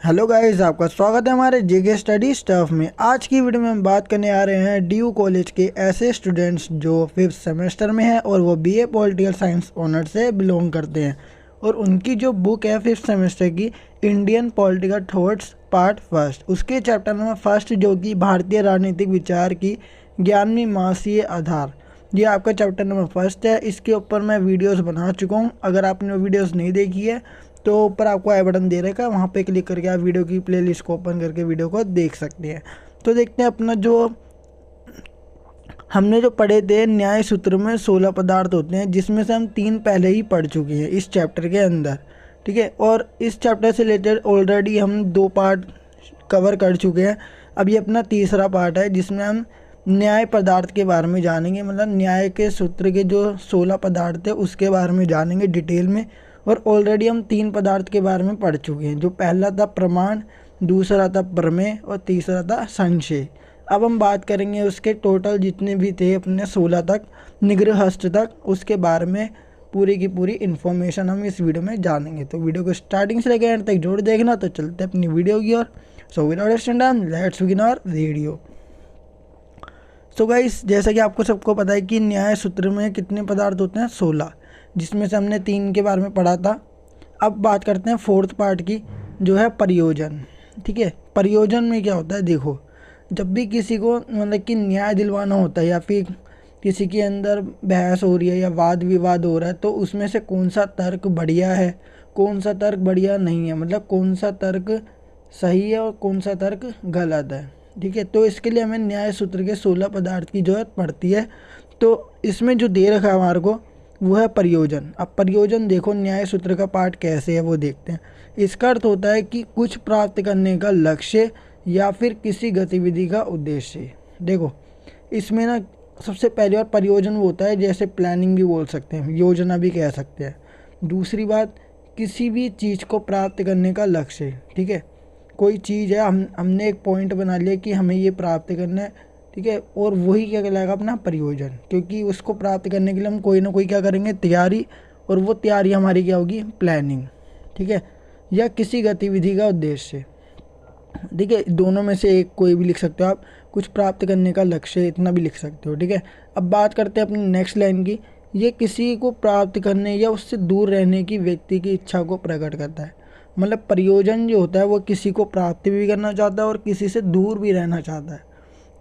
Hello guys, आपका स्वागत है हमारे जेके स्टडी स्टफ में। आज की वीडियो में हम बात करने आ रहे हैं डी यू कॉलेज के ऐसे स्टूडेंट्स जो 5th सेमेस्टर में हैं और वो बीए पॉलिटिकल साइंस ऑनर से बिलोंग करते हैं। और उनकी जो बुक है 5th सेमेस्टर की, Indian political thoughts part first, उसके चैप्टर नंबर फर्स्ट जो कि भारतीय राजनीतिक विचार की 11वीं मासीय आधार, ये आपका चैप्टर नंबर फर्स्ट है। इसके ऊपर मैं वीडियोस बना चुका हूँ। अगर आपने वो वीडियोस नहीं देखी है तो ऊपर आपको आई बटन दे रखा है, वहाँ पे क्लिक करके आप वीडियो की प्लेलिस्ट को ओपन करके वीडियो को देख सकते हैं। तो देखते हैं अपना जो हमने जो पढ़े थे न्याय सूत्र में 16 पदार्थ होते हैं, जिसमें से हम 3 पहले ही पढ़ चुके हैं इस चैप्टर के अंदर। ठीक है, और इस चैप्टर से रिलेटेड ऑलरेडी हम 2 पार्ट कवर कर चुके हैं। अब ये अपना तीसरा पार्ट है जिसमें हम न्याय पदार्थ के बारे में जानेंगे, मतलब न्याय के सूत्र के जो 16 पदार्थ थे उसके बारे में जानेंगे डिटेल में। और ऑलरेडी हम 3 पदार्थ के बारे में पढ़ चुके हैं, जो पहला था प्रमाण, दूसरा था प्रमेय और तीसरा था संशय। अब हम बात करेंगे उसके टोटल जितने भी थे अपने 16 तक, निग्रहस्थ तक, उसके बारे में पूरी की पूरी इन्फॉर्मेशन हम इस वीडियो में जानेंगे। तो वीडियो को स्टार्टिंग से लेकर एंड तक जोड़ देखना। तो चलते हैं अपनी वीडियो की ओर। So without wasting time let's begin our video. So guys, जैसा कि आपको सबको पता है कि न्याय सूत्र में कितने पदार्थ होते हैं, 16, जिसमें से हमने 3 के बारे में पढ़ा था। अब बात करते हैं 4th पार्ट की, जो है प्रयोजन। ठीक है, प्रयोजन में क्या होता है, देखो, जब भी किसी को मतलब कि न्याय दिलवाना होता है या फिर किसी के अंदर बहस हो रही है या वाद विवाद हो रहा है, तो उसमें से कौन सा तर्क बढ़िया है, कौन सा तर्क बढ़िया नहीं है, मतलब कौन सा तर्क सही है और कौन सा तर्क गलत है। ठीक है, तो इसके लिए हमें न्याय सूत्र के 16 पदार्थ की जरूरत पड़ती है। तो इसमें जो दे रखा है हमारे को वो है प्रयोजन। अब प्रयोजन देखो न्याय सूत्र का पार्ट कैसे है वो देखते हैं। इसका अर्थ होता है कि कुछ प्राप्त करने का लक्ष्य या फिर किसी गतिविधि का उद्देश्य। देखो, इसमें ना सबसे पहली बार प्रयोजन वो होता है, जैसे प्लानिंग भी बोल सकते हैं, योजना भी कह सकते हैं। दूसरी बात, किसी भी चीज़ को प्राप्त करने का लक्ष्य। ठीक है, कोई चीज़ है, हमने एक पॉइंट बना लिया कि हमें ये प्राप्त करना है। ठीक है, और वही क्या कहलाएगा, अपना प्रयोजन, क्योंकि उसको प्राप्त करने के लिए हम कोई ना कोई क्या करेंगे, तैयारी, और वो तैयारी हमारी क्या होगी, प्लानिंग। ठीक है, या किसी गतिविधि का उद्देश्य। ठीक है, दोनों में से एक कोई भी लिख सकते हो आप, कुछ प्राप्त करने का लक्ष्य, इतना भी लिख सकते हो। ठीक है, अब बात करते हैं अपनी नेक्स्ट लाइन की। ये किसी को प्राप्त करने या उससे दूर रहने की व्यक्ति की इच्छा को प्रकट करता है। मतलब प्रयोजन जो होता है वो किसी को प्राप्त भी करना चाहता है और किसी से दूर भी रहना चाहता है।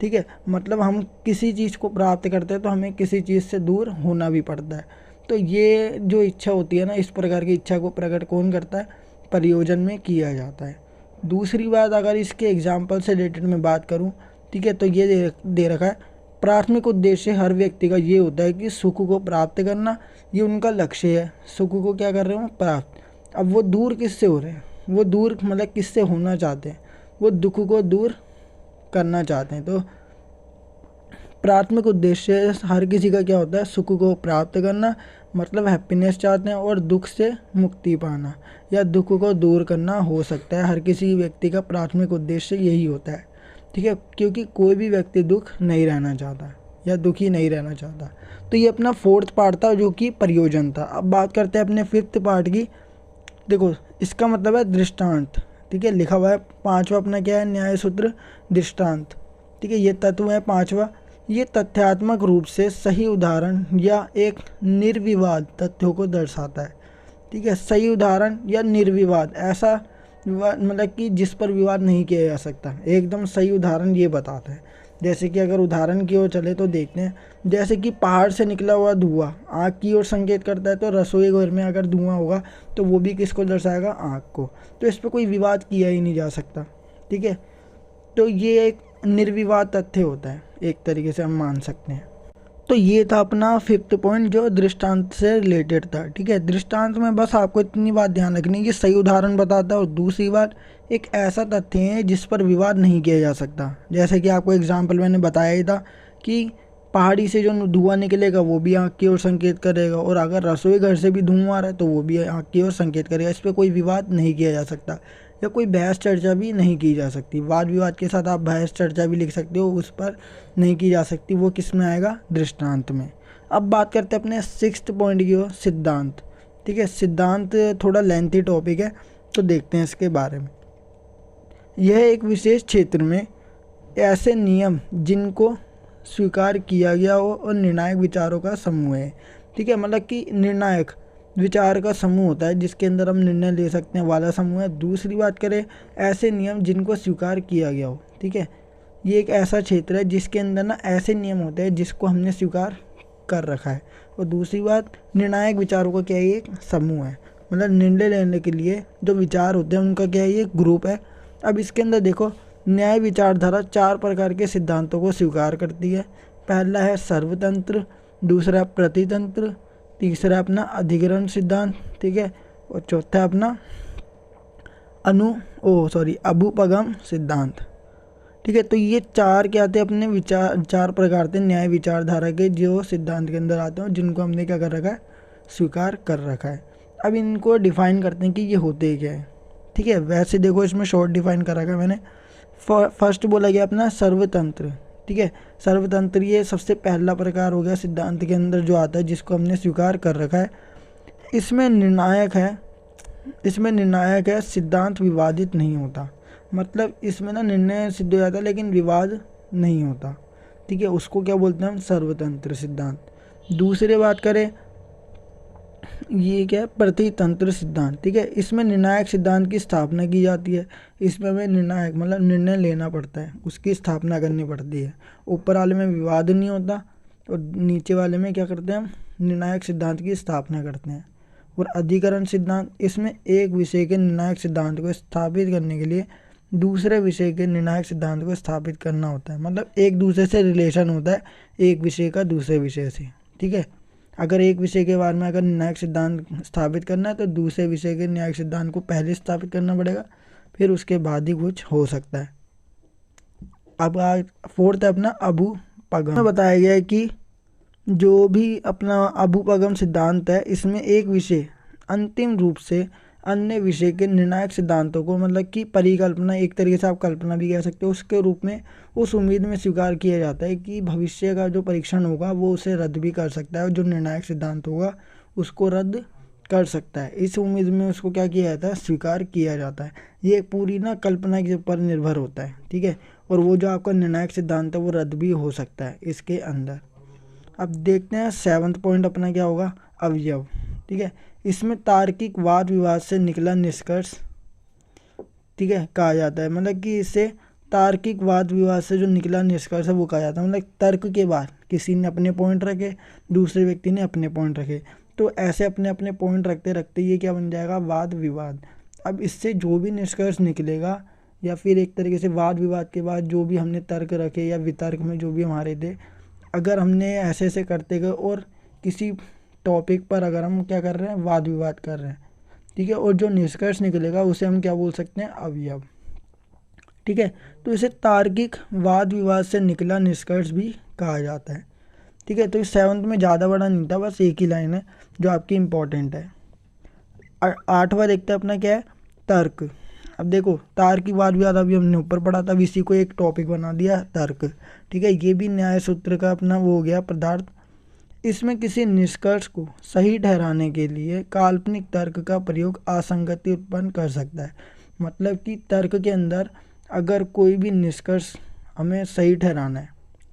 ठीक है, मतलब हम किसी चीज़ को प्राप्त करते हैं तो हमें किसी चीज़ से दूर होना भी पड़ता है। तो ये जो इच्छा होती है ना, इस प्रकार की इच्छा को प्रकट कौन करता है, प्रयोजन में किया जाता है। दूसरी बात, अगर इसके एग्जाम्पल से रिलेटेड मैं बात करूँ, ठीक है, तो ये दे रखा है, प्राथमिक उद्देश्य हर व्यक्ति का ये होता है कि सुख को प्राप्त करना, ये उनका लक्ष्य है। सुख को क्या कर रहे हो, प्राप्त। अब वो दूर किससे हो रहे हैं, वो दूर मतलब किससे होना चाहते हैं, वो दुख को दूर करना चाहते हैं। तो प्राथमिक उद्देश्य हर किसी का क्या होता है, सुख को प्राप्त करना, मतलब हैप्पीनेस चाहते हैं, और दुख से मुक्ति पाना या दुख को दूर करना हो सकता है। हर किसी व्यक्ति का प्राथमिक उद्देश्य यही होता है। ठीक है, क्योंकि कोई भी व्यक्ति दुख नहीं रहना चाहता या दुखी नहीं रहना चाहता। तो ये अपना 4th पार्ट था जो कि प्रयोजन था। अब बात करते हैं अपने 5th पार्ट की। देखो, इसका मतलब है दृष्टांत। ठीक है, लिखा हुआ है 5वां अपना क्या है, न्याय सूत्र दृष्टांत। ठीक है, ये तत्व है 5वां। ये तथ्यात्मक रूप से सही उदाहरण या एक निर्विवाद तथ्यों को दर्शाता है। ठीक है, सही उदाहरण या निर्विवाद, ऐसा विवाद मतलब कि जिस पर विवाद नहीं किया जा सकता, एकदम सही उदाहरण ये बताता है। जैसे कि अगर उदाहरण की ओर चले तो देखते हैं, जैसे कि पहाड़ से निकला हुआ धुआं आग की ओर संकेत करता है, तो रसोई घर में अगर धुआं होगा तो वो भी किसको दर्शाएगा, आग को। तो इस पर कोई विवाद किया ही नहीं जा सकता। ठीक है, तो ये एक निर्विवाद तथ्य होता है, एक तरीके से हम मान सकते हैं। तो ये था अपना 5th पॉइंट जो दृष्टांत से रिलेटेड था। ठीक है, दृष्टांत में बस आपको इतनी बात ध्यान रखनी है कि सही उदाहरण बताता है, और दूसरी बात, एक ऐसा तथ्य है जिस पर विवाद नहीं किया जा सकता। जैसे कि आपको एग्जाम्पल मैंने बताया ही था कि पहाड़ी से जो धुआं निकलेगा वो भी आग की ओर संकेत करेगा, और अगर रसोई घर से भी धुआं आ रहा है तो वो भी आग की ओर संकेत करेगा। इस पर कोई विवाद नहीं किया जा सकता या कोई बहस चर्चा भी नहीं की जा सकती। वाद विवाद के साथ आप बहस चर्चा भी लिख सकते हो, उस पर नहीं की जा सकती। वो किस में आएगा, दृष्टांत में। अब बात करते हैं अपने 6th पॉइंट की ओर, सिद्धांत। ठीक है, सिद्धांत थोड़ा लेंथी टॉपिक है, तो देखते हैं इसके बारे में। यह एक विशेष क्षेत्र में ऐसे नियम जिनको स्वीकार किया गया हो और निर्णायक विचारों का समूह है। ठीक है, मतलब कि निर्णायक विचार का समूह होता है जिसके अंदर हम निर्णय ले सकते हैं वाला समूह है। दूसरी बात करें, ऐसे नियम जिनको स्वीकार किया गया हो। ठीक है, ये एक ऐसा क्षेत्र है जिसके अंदर ना ऐसे नियम होते हैं जिसको हमने स्वीकार कर रखा है। और दूसरी बात, निर्णायक विचारों का क्या है, एक समूह है, मतलब निर्णय लेने के लिए जो विचार होते हैं उनका क्या है, ये ग्रुप है। अब इसके अंदर देखो, न्याय विचारधारा 4 प्रकार के सिद्धांतों को स्वीकार करती है। पहला है सर्वतंत्र, दूसरा प्रतितंत्र, तीसरा अपना अधिकरण सिद्धांत, ठीक है, और चौथा अपना अभुपगम सिद्धांत। ठीक है, तो ये 4 क्या आते हैं अपने विचार, 4 प्रकार थे न्याय विचारधारा के जो सिद्धांत के अंदर आते हैं जिनको हमने क्या कर रखा है, स्वीकार कर रखा है। अब इनको डिफाइन करते हैं कि ये होते क्या है। ठीक है, वैसे देखो इसमें शॉर्ट डिफाइन कर रखा है मैंने। फर्स्ट बोला गया अपना सर्वतंत्र। ठीक है, सर्वतंत्र ये सबसे पहला प्रकार हो गया सिद्धांत के अंदर जो आता है जिसको हमने स्वीकार कर रखा है। इसमें निर्णायक है सिद्धांत विवादित नहीं होता, मतलब इसमें ना निर्णय सिद्ध हो जाता है लेकिन विवाद नहीं होता। ठीक है, उसको क्या बोलते हैं हम, सर्वतंत्र सिद्धांत। दूसरी बात करें, ये क्या है, प्रतितंत्र सिद्धांत। ठीक है, इसमें निर्णायक सिद्धांत की स्थापना की जाती है। इसमें हमें निर्णायक मतलब निर्णय लेना पड़ता है, उसकी स्थापना करनी पड़ती है। ऊपर वाले में विवाद नहीं होता और नीचे वाले में क्या करते हैं हम, निर्णायक सिद्धांत की स्थापना करते हैं। और अधिकरण सिद्धांत, इसमें एक विषय के निर्णायक सिद्धांत को स्थापित करने के लिए दूसरे विषय के निर्णायक सिद्धांत को स्थापित करना होता है, मतलब एक दूसरे से रिलेशन होता है एक विषय का दूसरे विषय से। ठीक है, अगर एक विषय के बारे में अगर न्यायिक सिद्धांत स्थापित करना है तो दूसरे विषय के न्यायिक सिद्धांत को पहले स्थापित करना पड़ेगा, फिर उसके बाद ही कुछ हो सकता है। अब फोर्थ है अपना अभुपगम। बताया गया है कि जो भी अपना अभुपगम सिद्धांत है इसमें एक विषय अंतिम रूप से अन्य विषय के निर्णायक सिद्धांतों को, मतलब कि परिकल्पना, एक तरीके से आप कल्पना भी कह सकते हो, उसके रूप में उस उम्मीद में स्वीकार किया जाता है कि भविष्य का जो परीक्षण होगा वो उसे रद्द भी कर सकता है और जो निर्णायक सिद्धांत होगा उसको रद्द कर सकता है। इस उम्मीद में उसको क्या किया जाता है, स्वीकार किया जाता है। ये पूरी ना कल्पना के ऊपर निर्भर होता है। ठीक है, और वो जो आपका निर्णायक सिद्धांत है वो रद्द भी हो सकता है इसके अंदर। अब देखते हैं 7वां पॉइंट अपना क्या होगा, अवयव। ठीक है, इसमें तार्किक वाद विवाद से निकला निष्कर्ष, ठीक है, कहा जाता है, मतलब कि इससे तार्किक वाद विवाद से जो निकला निष्कर्ष है वो कहा जाता है। मतलब तर्क के बाद किसी ने अपने पॉइंट रखे, दूसरे व्यक्ति ने अपने पॉइंट रखे, तो ऐसे अपने अपने पॉइंट रखते रखते ये क्या बन जाएगा, वाद विवाद। अब इससे जो भी निष्कर्ष निकलेगा या फिर एक तरीके से वाद विवाद के बाद जो भी हमने तर्क रखे या वितर्क में जो भी हमारे थे, अगर हमने ऐसे ऐसे करते गए और किसी टॉपिक पर अगर हम क्या कर रहे हैं, वाद विवाद कर रहे हैं, ठीक है, और जो निष्कर्ष निकलेगा उसे हम क्या बोल सकते हैं, अवयव। ठीक है, तो इसे तार्किक वाद विवाद से निकला निष्कर्ष भी कहा जाता है। ठीक है, तो इस 7th में ज़्यादा बड़ा नहीं था, बस एक ही लाइन है जो आपकी इम्पोर्टेंट है। 8वां देखते हैं अपना क्या है, तर्क। अब देखो, तार्किक वाद विवाद अभी हमने ऊपर पढ़ा था, इसी को एक टॉपिक बना दिया तर्क। ठीक है, ये भी न्याय सूत्र का अपना वो हो गया पदार्थ। इसमें किसी निष्कर्ष को सही ठहराने के लिए काल्पनिक तर्क का प्रयोग असंगति उत्पन्न कर सकता है। मतलब कि तर्क के अंदर अगर कोई भी निष्कर्ष हमें सही ठहराना है,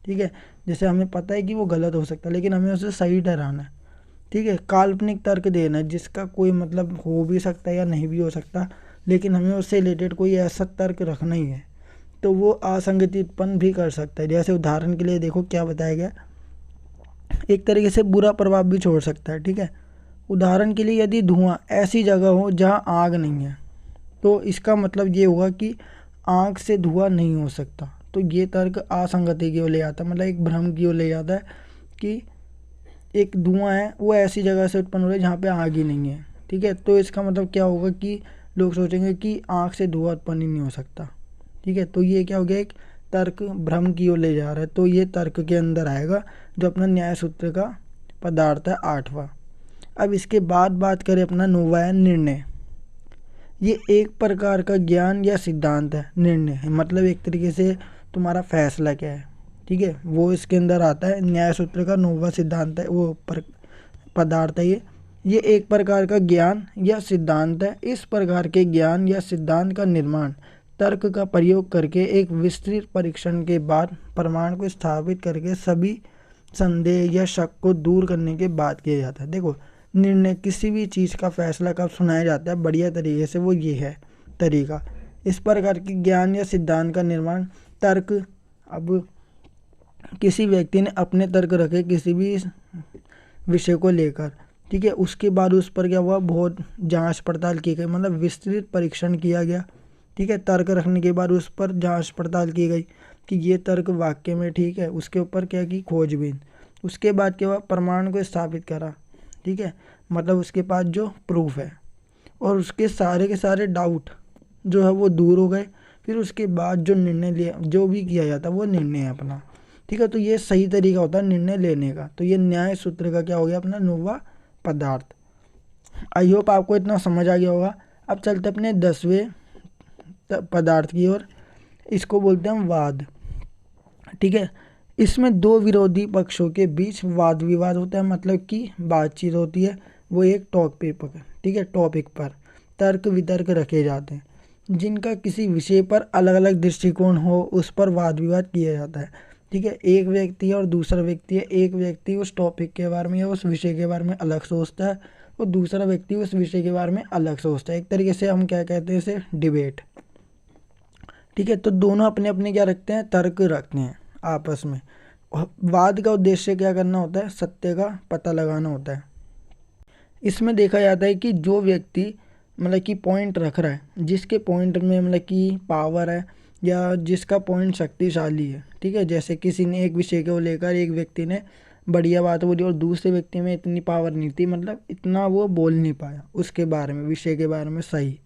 ठीक है, जैसे हमें पता है कि वो गलत हो सकता है लेकिन हमें उसे सही ठहराना है, ठीक है, काल्पनिक तर्क देना है जिसका कोई मतलब हो भी सकता है या नहीं भी हो सकता, लेकिन हमें उससे रिलेटेड कोई ऐसा तर्क रखना ही है, तो वो असंगति उत्पन्न भी कर सकता है। जैसे उदाहरण के लिए देखो क्या बताया गया, एक तरीके से बुरा प्रभाव भी छोड़ सकता है। ठीक है, उदाहरण के लिए यदि धुआं ऐसी जगह हो जहां आग नहीं है तो इसका मतलब ये होगा कि आग से धुआं नहीं हो सकता, तो ये तर्क असंगति की ओर ले जाता है, मतलब एक भ्रम की ओर ले जाता है कि एक धुआं है वो ऐसी जगह से उत्पन्न हो रहा है जहाँ पे आग ही नहीं है। ठीक है, तो इसका मतलब क्या होगा कि लोग सोचेंगे कि आग से धुआं उत्पन्न ही नहीं हो सकता। ठीक है, तो ये क्या हो गया, एक तर्क भ्रम की ओर ले जा रहा है, तो ये तर्क के अंदर आएगा जो अपना न्याय सूत्र का पदार्थ है 8वां। अब इसके बाद बात करें अपना 9वां है निर्णय। ये एक प्रकार का ज्ञान या सिद्धांत है। निर्णय है मतलब एक तरीके से तुम्हारा फैसला क्या है, ठीक है, वो इसके अंदर आता है। न्याय सूत्र का 9वां सिद्धांत है, वो पदार्थ है ये एक प्रकार का ज्ञान या सिद्धांत है। इस प्रकार के ज्ञान या सिद्धांत का निर्माण तर्क का प्रयोग करके एक विस्तृत परीक्षण के बाद प्रमाण को स्थापित करके सभी संदेह या शक को दूर करने के बाद किया जाता है। देखो, निर्णय किसी भी चीज़ का फैसला कब सुनाया जाता है बढ़िया तरीके से, वो ये है तरीका। इस प्रकार की ज्ञान या सिद्धांत का निर्माण तर्क। अब किसी व्यक्ति ने अपने तर्क रखे किसी भी विषय को लेकर, ठीक है, उसके बाद उस पर क्या हुआ, बहुत जांच पड़ताल की गई, मतलब विस्तृत परीक्षण किया गया, ठीक है। तर्क रखने के बाद उस पर जांच पड़ताल की गई कि ये तर्क वाक्य में ठीक है, उसके ऊपर क्या की, खोजबीन। उसके बाद क्या हुआ, प्रमाण को स्थापित करा, ठीक है, मतलब उसके पास जो प्रूफ है, और उसके सारे के सारे डाउट जो है वो दूर हो गए। फिर उसके बाद जो निर्णय लिया, जो भी किया जाता है वो निर्णय है अपना, ठीक है। तो ये सही तरीका होता है निर्णय लेने का। तो ये न्याय सूत्र का क्या हो गया, अपना नौवां पदार्थ। आई होप आपको इतना समझ आ गया होगा। अब चलते अपने 10वें पदार्थ की ओर। इसको बोलते हैं हम वाद, ठीक है। इसमें दो विरोधी पक्षों के बीच वाद विवाद होता है, मतलब कि बातचीत होती है। वो एक टॉपिक पर, ठीक है, टॉपिक पर तर्क वितर्क रखे जाते हैं जिनका किसी विषय पर अलग अलग दृष्टिकोण हो, उस पर वाद विवाद किया जाता है, ठीक है। एक व्यक्ति है और दूसरा व्यक्ति है। एक व्यक्ति उस टॉपिक के बारे में या उस विषय के बारे में अलग सोचता है और दूसरा व्यक्ति उस विषय के बारे में अलग सोचता है। एक तरीके से हम क्या कहते हैं इसे, डिबेट, ठीक है। तो दोनों अपने अपने क्या रखते हैं, तर्क रखते हैं आपस में। वाद का उद्देश्य क्या करना होता है, सत्य का पता लगाना होता है। इसमें देखा जाता है कि जो व्यक्ति मतलब कि पॉइंट रख रहा है, जिसके पॉइंट में मतलब कि पावर है या जिसका पॉइंट शक्तिशाली है, ठीक है। जैसे किसी ने एक विषय को लेकर एक व्यक्ति ने बढ़िया बात बोली और दूसरे व्यक्ति में इतनी पावर नहीं थी, मतलब इतना वो बोल नहीं पाया उसके बारे में, विषय के बारे में सही,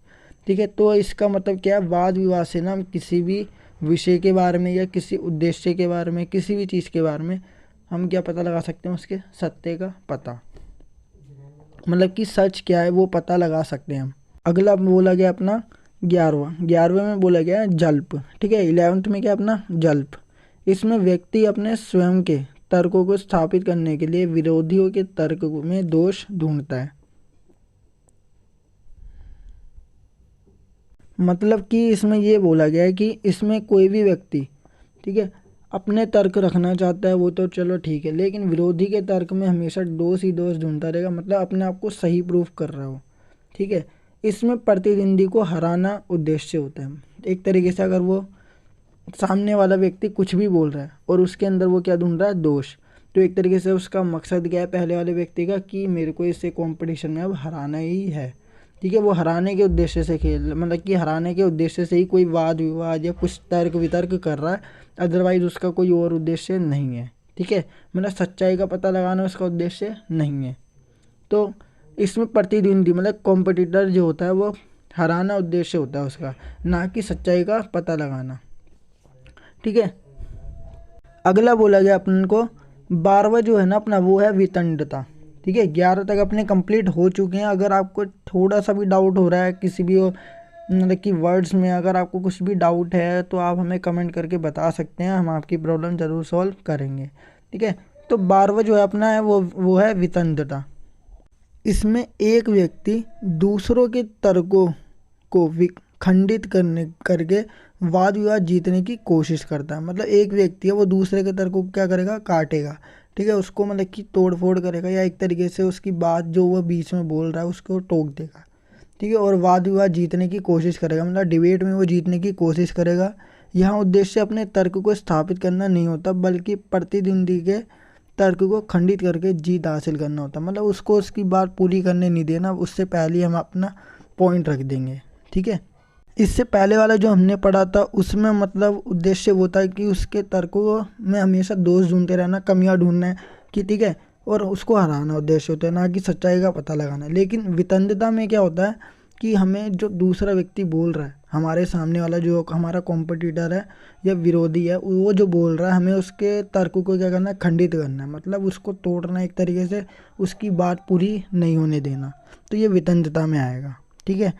ठीक है। तो इसका मतलब क्या है, वाद विवाद से ना हम किसी भी विषय के बारे में या किसी उद्देश्य के बारे में, किसी भी चीज़ के बारे में हम क्या पता लगा सकते हैं, उसके सत्य का पता, मतलब कि सच क्या है वो पता लगा सकते हैं हम। अगला बोला गया अपना 11वें में बोला गया है जल्प, ठीक है। 11th में क्या अपना जल्प। इसमें व्यक्ति अपने स्वयं के तर्कों को स्थापित करने के लिए विरोधियों के तर्क में दोष ढूंढता है। मतलब कि इसमें ये बोला गया है कि इसमें कोई भी व्यक्ति, ठीक है, अपने तर्क रखना चाहता है वो तो चलो ठीक है, लेकिन विरोधी के तर्क में हमेशा दोष ही दोष ढूंढता रहेगा, मतलब अपने आप को सही प्रूफ कर रहा हो, ठीक है। इसमें प्रतिद्वंदी को हराना उद्देश्य होता है। एक तरीके से अगर वो सामने वाला व्यक्ति कुछ भी बोल रहा है और उसके अंदर वो क्या ढूंढ रहा है, दोष, तो एक तरीके से उसका मकसद क्या है पहले वाले व्यक्ति का, कि मेरे को इससे कंपटीशन में अब हराना ही है, ठीक है। वो हराने के उद्देश्य से खेल, मतलब कि हराने के उद्देश्य से ही कोई वाद विवाद या कुछ तर्क वितर्क कर रहा है, अदरवाइज उसका कोई और उद्देश्य नहीं है, ठीक है। मतलब सच्चाई का पता लगाना उसका उद्देश्य नहीं है। तो इसमें प्रतिद्वंदी मतलब कॉम्पिटिटर जो होता है वो हराना उद्देश्य होता है उसका, ना कि सच्चाई का पता लगाना, ठीक है। अगला बोला गया अपन को 12वां जो है ना अपना, वो है वितंडता, ठीक है। 11 तक अपने कंप्लीट हो चुके हैं। अगर आपको थोड़ा सा भी डाउट हो रहा है किसी भी मतलब कि वर्ड्स में, अगर आपको कुछ भी डाउट है तो आप हमें कमेंट करके बता सकते हैं, हम आपकी प्रॉब्लम ज़रूर सॉल्व करेंगे, ठीक है। तो 12वां जो है अपना है वो है वितंडता। इसमें एक व्यक्ति दूसरों के तर्कों को खंडित करके वाद विवाद जीतने की कोशिश करता है। मतलब एक व्यक्ति है वो दूसरे के तर्कों को क्या करेगा, काटेगा, ठीक है, उसको मतलब कि तोड़ फोड़ करेगा, या एक तरीके से उसकी बात जो वो बीच में बोल रहा है उसको टोक देगा, ठीक है, और वाद विवाद जीतने की कोशिश करेगा, मतलब डिबेट में वो जीतने की कोशिश करेगा। यहाँ उद्देश्य अपने तर्क को स्थापित करना नहीं होता, बल्कि प्रतिद्वंदी के तर्क को खंडित करके जीत हासिल करना होता, मतलब उसको उसकी बात पूरी करने नहीं देना, उससे पहले हम अपना पॉइंट रख देंगे, ठीक है। इससे पहले वाला जो हमने पढ़ा था उसमें मतलब उद्देश्य होता है कि उसके तर्कों में हमेशा दोष ढूंढते रहना, कमियां ढूंढना है कि, ठीक है, और उसको हराना उद्देश्य होता है, ना कि सच्चाई का पता लगाना। लेकिन वितंडता में क्या होता है कि हमें जो दूसरा व्यक्ति बोल रहा है, हमारे सामने वाला जो हमारा कॉम्पिटिटर है या विरोधी है, वो जो बोल रहा है, हमें उसके तर्क को क्या करना है, खंडित करना है, मतलब उसको तोड़ना, एक तरीके से उसकी बात पूरी नहीं होने देना। तो ये वितंडता में आएगा, ठीक है।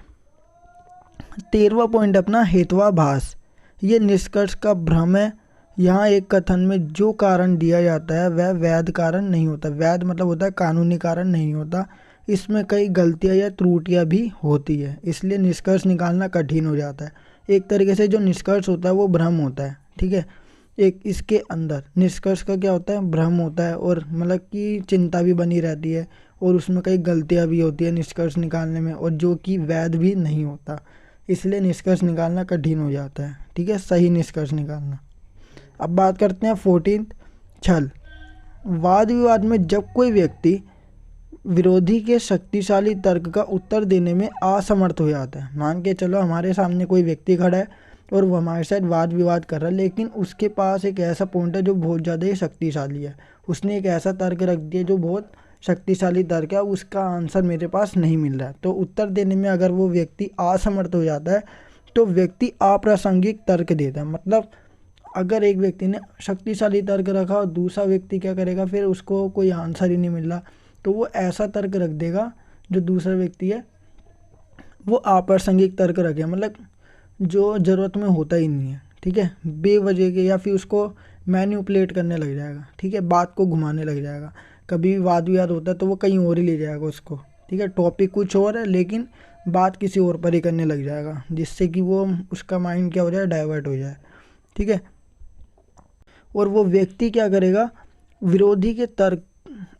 13वां पॉइंट अपना हेत्वाभास। ये निष्कर्ष का भ्रम है। यहाँ एक कथन में जो कारण दिया जाता है वह वैध कारण नहीं होता। वैध मतलब होता है कानूनी कारण नहीं होता। इसमें कई गलतियाँ या त्रुटियाँ भी होती है, इसलिए निष्कर्ष निकालना कठिन हो जाता है। एक तरीके से जो निष्कर्ष होता है वो भ्रम होता है, ठीक है। एक इसके अंदर निष्कर्ष का क्या होता है, भ्रम होता है, और मतलब कि चिंता भी बनी रहती है, और उसमें कई गलतियां भी होती है निष्कर्ष निकालने में, और जो कि वैध भी नहीं होता, इसलिए निष्कर्ष निकालना कठिन हो जाता है, ठीक है, सही निष्कर्ष निकालना। अब बात करते हैं 14, छल। वाद विवाद में जब कोई व्यक्ति विरोधी के शक्तिशाली तर्क का उत्तर देने में असमर्थ हो जाता है। मान के चलो हमारे सामने कोई व्यक्ति खड़ा है और वो हमारे साथ वाद विवाद कर रहा है, लेकिन उसके पास एक ऐसा पॉइंट है जो बहुत ज़्यादा ही शक्तिशाली है, उसने एक ऐसा तर्क रख दिया जो बहुत शक्तिशाली तर्क है, उसका आंसर मेरे पास नहीं मिल रहा है। तो उत्तर देने में अगर वो व्यक्ति असमर्थ हो जाता है तो व्यक्ति अप्रासंगिक तर्क देता है। मतलब अगर एक व्यक्ति ने शक्तिशाली तर्क रखा और दूसरा व्यक्ति क्या करेगा, फिर उसको कोई आंसर ही नहीं मिल रहा, तो वो ऐसा तर्क रख देगा जो दूसरा व्यक्ति है वो अप्रासंगिक तर्क रखे, मतलब जो ज़रूरत में होता ही नहीं है, ठीक है, बेवजह के, या फिर उसको मैनिपुलेट करने लग जाएगा, ठीक है, बात को घुमाने लग जाएगा। कभी भी वाद विवाद होता है तो वो कहीं और ही ले जाएगा उसको, ठीक है, टॉपिक कुछ और है लेकिन बात किसी और पर ही करने लग जाएगा, जिससे कि वो उसका माइंड क्या हो जाए, डाइवर्ट हो जाए, ठीक है। और वो व्यक्ति क्या करेगा, विरोधी के तर्क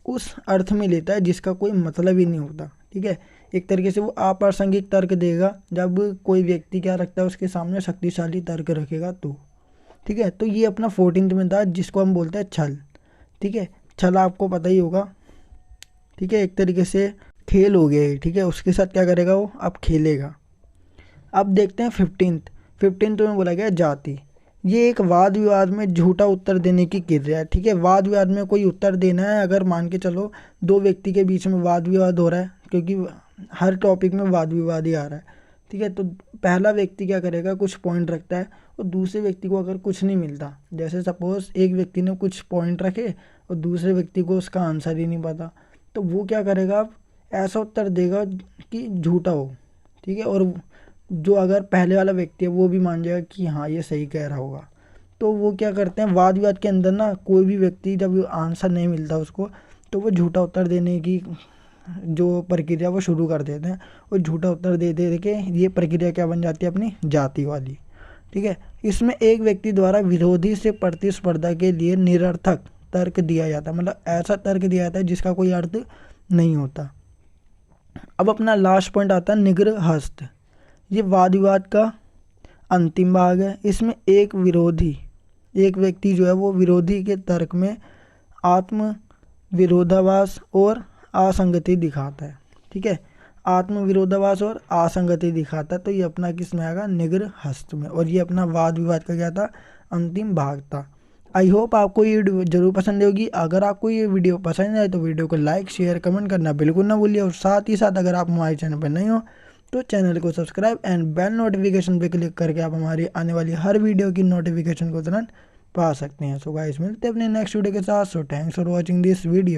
उस अर्थ में लेता है जिसका कोई मतलब ही नहीं होता, ठीक है। एक तरीके से वो अप्रासंगिक तर्क देगा जब कोई व्यक्ति क्या रखता है उसके सामने शक्तिशाली तर्क रखेगा तो, ठीक है। तो ये अपना 14 में था जिसको हम बोलते हैं छल, ठीक है। छल आपको पता ही होगा, ठीक है, एक तरीके से खेल हो गया है, ठीक है, उसके साथ क्या करेगा वो, अब खेलेगा। अब देखते हैं 15 में बोला गया जाति। ये एक वाद विवाद में झूठा उत्तर देने की क्रिया है, ठीक है। वाद विवाद में कोई उत्तर देना है, अगर मान के चलो दो व्यक्ति के बीच में वाद विवाद हो रहा है, क्योंकि हर टॉपिक में वाद विवाद ही आ रहा है, ठीक है, तो पहला व्यक्ति क्या करेगा, कुछ पॉइंट रखता है और दूसरे व्यक्ति को अगर कुछ नहीं मिलता, जैसे सपोज एक व्यक्ति ने कुछ पॉइंट रखे और दूसरे व्यक्ति को उसका आंसर ही नहीं पता, तो वो क्या करेगा, अब ऐसा उत्तर देगा कि झूठा हो, ठीक है, और जो अगर पहले वाला व्यक्ति है वो भी मान जाएगा कि हाँ ये सही कह रहा होगा। तो वो क्या करते हैं, वाद विवाद के अंदर ना कोई भी व्यक्ति जब आंसर नहीं मिलता उसको, तो वो झूठा उत्तर देने की जो प्रक्रिया वो शुरू कर देते हैं, और झूठा उत्तर दे दे के ये प्रक्रिया क्या बन जाती है, अपनी जाति वाली, ठीक है। इसमें एक व्यक्ति द्वारा विरोधी से प्रतिस्पर्धा के लिए निरर्थक तर्क दिया जाता है, मतलब ऐसा तर्क दिया जाता है जिसका कोई अर्थ नहीं होता। अब अपना लास्ट पॉइंट आता है निग्रह हस्त। ये वाद विवाद का अंतिम भाग है। इसमें एक व्यक्ति जो है वो विरोधी के तर्क में आत्म विरोधाभास और असंगति दिखाता है, ठीक है, आत्म विरोधाभास और असंगति दिखाता है। तो ये अपना किस में आएगा, निग्रह हस्त में, और ये अपना वाद विवाद का क्या था, अंतिम भाग था। आई होप आपको ये वीडियो जरूर पसंद होगी। अगर आपको ये वीडियो पसंद आए तो वीडियो को लाइक शेयर कमेंट करना बिल्कुल ना भूलिए, और साथ ही साथ अगर आप हमारे चैनल पर नहीं हो तो चैनल को सब्सक्राइब एंड बेल नोटिफिकेशन पे क्लिक करके आप हमारी आने वाली हर वीडियो की नोटिफिकेशन को तुरंत पा सकते हैं। सो गाइस मिलते हैं अपने नेक्स्ट वीडियो के साथ। So thanks for watching this video.